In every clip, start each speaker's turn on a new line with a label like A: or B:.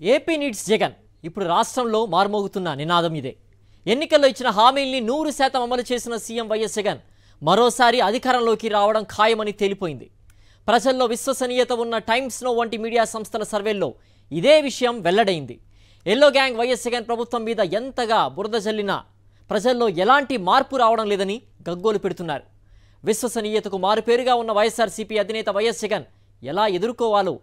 A: AP needs Jagan ఇప్పుడు రాష్ట్రంలో మారుమోగుతున్న నినాదం ఇదే. ఎన్నికల్లో ఇచ్చిన హామీల్ని 100% అమలు చేసిన సీఎం వైఎస్ జగన్ మరోసారి అధికారంలోకి రావడం ఖాయమని తేలిపోయింది. ప్రజల్లో విశ్వసనీయత ఉన్న టైమ్స్ నో వంటి మీడియా సంస్థల సర్వేల్లో ఇదే విషయం వెల్లడైంది. ఎల్లో గ్యాంగ్ వైఎస్ జగన్ ప్రభుత్వం మీద ఎంతగా బురద జల్లినా ప్రజల్లో ఎలాంటి మార్పు రావడం లేదని గగ్గోలు పెడుతున్నారు. విశ్వసనీయతకు మారుపేరుగా ఉన్న వైఎస్ఆర్సీపీ అధినేత వైఎస్ జగన్ ఎలా ఎదుర్కోవాలో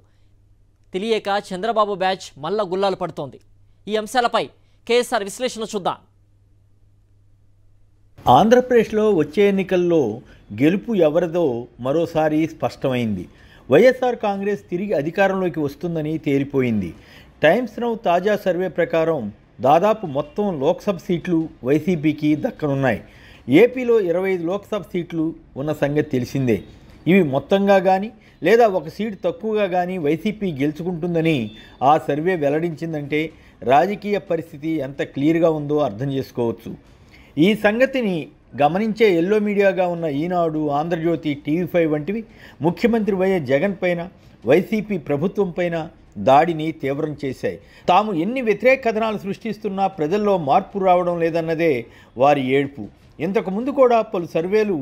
A: తెలియక చంద్రబాబు బ్యాచ్ మల్ల గుల్లాలు పడుతోంది. ఈ అంశాలపై కేఎస్ఆర్ విశ్లేషణ చూద్దాం.
B: ఆంధ్రప్రదేశ్లో వచ్చే ఎన్నికల్లో గెలుపు ఎవరిదో మరోసారి స్పష్టమైంది. వైఎస్ఆర్ కాంగ్రెస్ తిరిగి అధికారంలోకి వస్తుందని తేలిపోయింది. టైమ్స్ నౌ తాజా సర్వే ప్రకారం దాదాపు మొత్తం లోక్సభ సీట్లు వైసీపీకి దక్కనున్నాయి. ఏపీలో 25 లోక్సభ సీట్లు ఉన్న సంగతి తెలిసిందే. ఇవి మొత్తంగా కానీ లేదా ఒక సీటు తక్కువగా కానీ వైసీపీ గెలుచుకుంటుందని ఆ సర్వే వెల్లడించిందంటే రాజకీయ పరిస్థితి ఎంత క్లియర్గా ఉందో అర్థం చేసుకోవచ్చు. ఈ సంగతిని గమనించే ఎల్లో మీడియాగా ఉన్న ఈనాడు, ఆంధ్రజ్యోతి, టీవీ5 వంటివి ముఖ్యమంత్రి వైఎస్ జగన్ పైన, వైసీపీ ప్రభుత్వం పైన దాడిని తీవ్రం చేశాయి. తాము ఎన్ని వ్యతిరేక కథనాలు సృష్టిస్తున్నా ప్రజల్లో మార్పు రావడం లేదన్నదే వారి ఏడ్పు. ఇంతకుముందు కూడా పలు సర్వేలు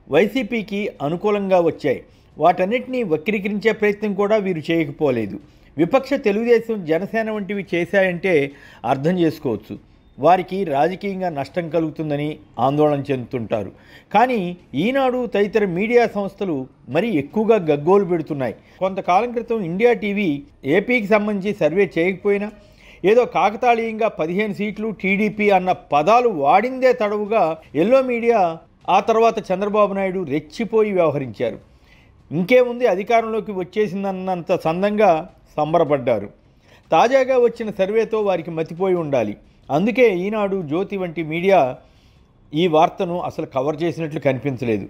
B: వైసీపీకి అనుకూలంగా వచ్చాయి. వాటన్నిటినీ వక్రీకరించే ప్రయత్నం కూడా వీరు చేయకపోలేదు. విపక్ష తెలుగుదేశం, జనసేన వంటివి చేశాయంటే అర్థం చేసుకోవచ్చు. వారికి రాజకీయంగా నష్టం కలుగుతుందని ఆందోళన చెందుతుంటారు. కానీ ఈనాడు తదితర మీడియా సంస్థలు మరీ ఎక్కువగా గగ్గోలు పెడుతున్నాయి. కొంతకాలం క్రితం ఇండియా టీవీ ఏపీకి సంబంధించి సర్వే చేయకపోయినా ఏదో కాకతాళీయంగా 15 సీట్లు టీడీపీ అన్న పదాలు వాడిందే తడవుగా ఎల్లో మీడియా ఆ తర్వాత చంద్రబాబు నాయుడు రెచ్చిపోయి వ్యవహరించారు. ఇంకేముంది, అధికారంలోకి వచ్చేసిందన్నంత సందంగా సంబరపడ్డారు. తాజాగా వచ్చిన సర్వేతో వారికి మతిపోయి ఉండాలి. అందుకే ఈనాడు, జ్యోతి వంటి మీడియా ఈ వార్తను అసలు కవర్ చేసినట్లు కనిపించలేదు.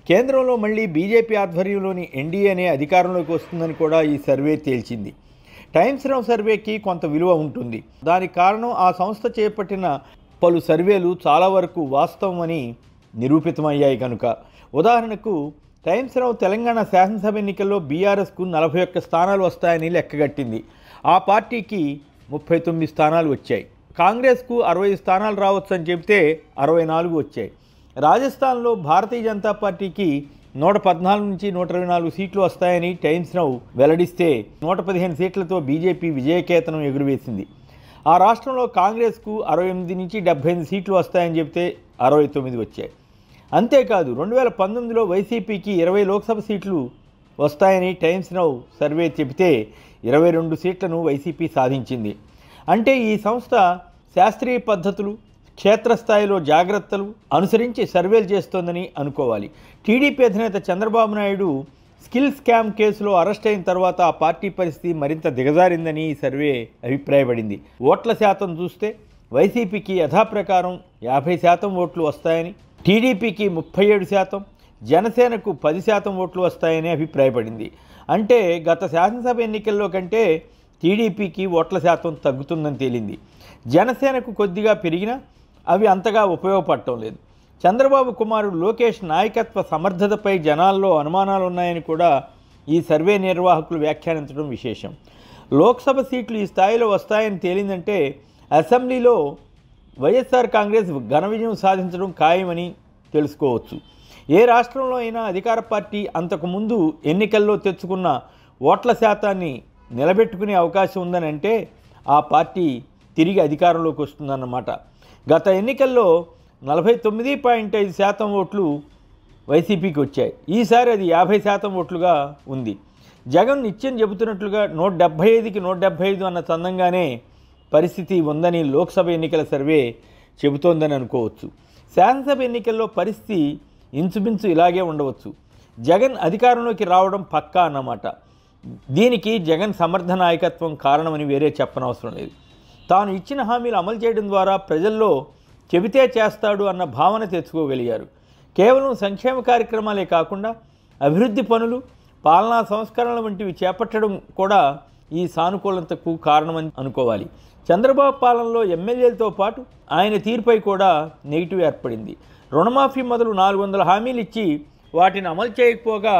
B: కేంద్రంలో మళ్ళీ బీజేపీ ఆధ్వర్యంలోని ఎన్డీఏనే అధికారంలోకి వస్తుందని కూడా ఈ సర్వే తేల్చింది. టైమ్స్ నౌ సర్వేకి కొంత విలువ ఉంటుంది. దానికి కారణం ఆ సంస్థ చేపట్టిన పలు సర్వేలు చాలా వరకు వాస్తవమని నిరూపితమయ్యాయి కనుక. ఉదాహరణకు టైమ్స్ నౌ తెలంగాణ శాసనసభ ఎన్నికల్లో బీఆర్ఎస్కు 41 స్థానాలు వస్తాయని లెక్కగట్టింది. ఆ పార్టీకి 39 స్థానాలు వచ్చాయి. కాంగ్రెస్కు 60 స్థానాలు రావచ్చు అని చెబితే 64 వచ్చాయి. రాజస్థాన్లో భారతీయ జనతా పార్టీకి 114 నుంచి 124 సీట్లు వస్తాయని టైమ్స్ నౌ వెల్లడిస్తే 115 సీట్లతో బీజేపీ విజయకేతనం ఎగురవేసింది. ఆ రాష్ట్రంలో కాంగ్రెస్కు 68 నుంచి 75 సీట్లు వస్తాయని చెబితే 69 వచ్చాయి. అంతేకాదు 2019లో వైసీపీకి 20 లోక్సభ సీట్లు వస్తాయని టైమ్స్ నౌ సర్వే చెబితే 22 సీట్లను వైసీపీ సాధించింది. అంటే ఈ సంస్థ శాస్త్రీయ పద్ధతులు, క్షేత్రస్థాయిలో జాగ్రత్తలు అనుసరించి సర్వేలు చేస్తోందని అనుకోవాలి. టీడీపీ అధినేత చంద్రబాబు నాయుడు స్కిల్ స్కామ్ కేసులో అరెస్ట్ అయిన తర్వాత ఆ పార్టీ పరిస్థితి మరింత దిగజారిందని ఈ సర్వే అభిప్రాయపడింది. ఓట్ల శాతం చూస్తే వైసీపీకి యథాప్రకారం 50% ఓట్లు వస్తాయని, టీడీపీకి 37%, జనసేనకు 10% ఓట్లు వస్తాయని అభిప్రాయపడింది. అంటే గత శాసనసభ ఎన్నికల్లో కంటే టీడీపీకి ఓట్ల శాతం తగ్గుతుందని తేలింది. జనసేనకు కొద్దిగా పెరిగినా అవి అంతగా ఉపయోగపడటం లేదు. చంద్రబాబు కుమారుడు లోకేష్ నాయకత్వ సమర్థతపై జనాల్లో అనుమానాలు ఉన్నాయని కూడా ఈ సర్వే నిర్వాహకులు వ్యాఖ్యానించడం విశేషం. లోక్సభ సీట్లు ఈ స్థాయిలో వస్తాయని తేలిందంటే అసెంబ్లీలో వైఎస్ఆర్ కాంగ్రెస్ ఘన విజయం సాధించడం ఖాయమని తెలుసుకోవచ్చు. ఏ రాష్ట్రంలో అయినా అధికార పార్టీ అంతకుముందు ఎన్నికల్లో తెచ్చుకున్న ఓట్ల శాతాన్ని నిలబెట్టుకునే అవకాశం ఉందని అంటే ఆ పార్టీ తిరిగి అధికారంలోకి వస్తుందన్నమాట. గత ఎన్నికల్లో 49.5% ఓట్లు వైసీపీకి వచ్చాయి. ఈసారి అది 50% ఓట్లుగా ఉంది. జగన్ నిత్యం చెబుతున్నట్లుగా 175కి 175 అన్న చందంగానే పరిస్థితి ఉందని లోక్సభ ఎన్నికల సర్వే చెబుతోందని అనుకోవచ్చు. శాసనసభ ఎన్నికల్లో పరిస్థితి ఇంచుమించు ఇలాగే ఉండవచ్చు. జగన్ అధికారంలోకి రావడం పక్కా అన్నమాట. దీనికి జగన్ సమర్థ నాయకత్వం కారణమని వేరే చెప్పనవసరం లేదు. తాను ఇచ్చిన హామీలు అమలు చేయడం ద్వారా ప్రజల్లో చెబితే చేస్తాడు అన్న భావన తెచ్చుకోగలిగారు. కేవలం సంక్షేమ కార్యక్రమాలే కాకుండా అభివృద్ధి పనులు, పాలనా సంస్కరణల వంటివి చేపట్టడం కూడా ఈ సానుకూలతకు కారణమని అనుకోవాలి. చంద్రబాబు పాలనలో ఎమ్మెల్యేలతో పాటు ఆయన తీరుపై కూడా నెగిటివ్ ఏర్పడింది. రుణమాఫీ మొదలు 400 హామీలు ఇచ్చి వాటిని అమలు చేయకపోగా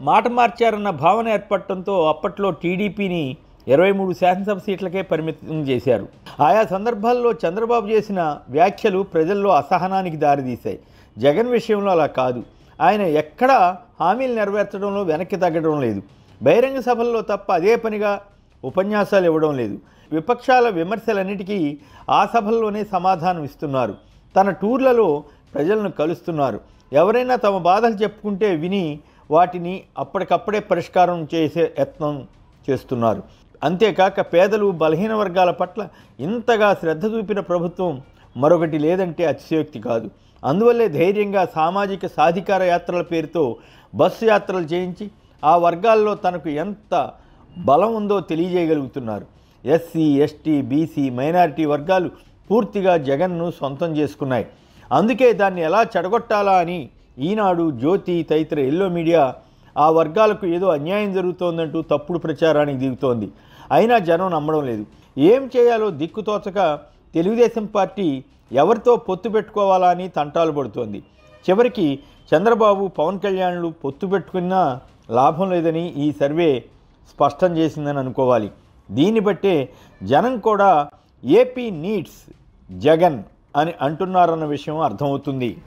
B: మాట మార్చారన్న భావన ఏర్పడటంతో అప్పట్లో టీడీపీని 23 శాసనసభ సీట్లకే పరిమితం చేశారు. ఆయా సందర్భాల్లో చంద్రబాబు చేసిన వ్యాఖ్యలు ప్రజల్లో అసహనానికి దారితీశాయి. జగన్ విషయంలో అలా కాదు. ఆయన ఎక్కడా హామీలు నెరవేర్చడంలో వెనక్కి తగ్గడం లేదు. బహిరంగ సభల్లో తప్ప అదే పనిగా ఉపన్యాసాలు ఇవ్వడం లేదు. విపక్షాల విమర్శలన్నిటికీ ఆ సభల్లోనే సమాధానం ఇస్తున్నారు. తన టూర్లలో ప్రజలను కలుస్తున్నారు. ఎవరైనా తమ బాధలు చెప్పుకుంటే విని వాటిని అప్పటికప్పుడే పరిష్కారం చేసే యత్నం చేస్తున్నారు. అంతేకాక పేదలు బలహీన వర్గాల పట్ల ఇంతగా శ్రద్ధ చూపిన ప్రభుత్వం మరొకటి లేదంటే అతిశయోక్తి కాదు. అందువల్లే ధైర్యంగా సామాజిక సాధికార యాత్రల పేరుతో బస్సు యాత్రలు చేయించి ఆ వర్గాల్లో తనకు ఎంత బలం ఉందో తెలియజేయగలుగుతున్నారు. ఎస్సీ, ఎస్టీ, బీసీ, మైనారిటీ వర్గాలు పూర్తిగా జగన్ను సొంతం చేసుకున్నాయి. అందుకే దాన్ని ఎలా చెడగొట్టాలా అని ఈనాడు, జ్యోతి తదితర ఎల్లో మీడియా ఆ వర్గాలకు ఏదో అన్యాయం జరుగుతోందంటూ తప్పుడు ప్రచారానికి దిగుతోంది. అయినా జనం నమ్మడం లేదు. ఏం చేయాలో దిక్కుతోచక తెలుగుదేశం పార్టీ ఎవరితో పొత్తు పెట్టుకోవాలా అని తంటాలు పడుతోంది. చివరికి చంద్రబాబు, పవన్ కళ్యాణ్లు పొత్తు పెట్టుకున్నా లాభం లేదని ఈ సర్వే స్పష్టం చేసిందని అనుకోవాలి. దీన్ని బట్టే జనం కూడా ఏపీ నీడ్స్ జగన్ అని అంటున్నారన్న విషయం అర్థమవుతుంది.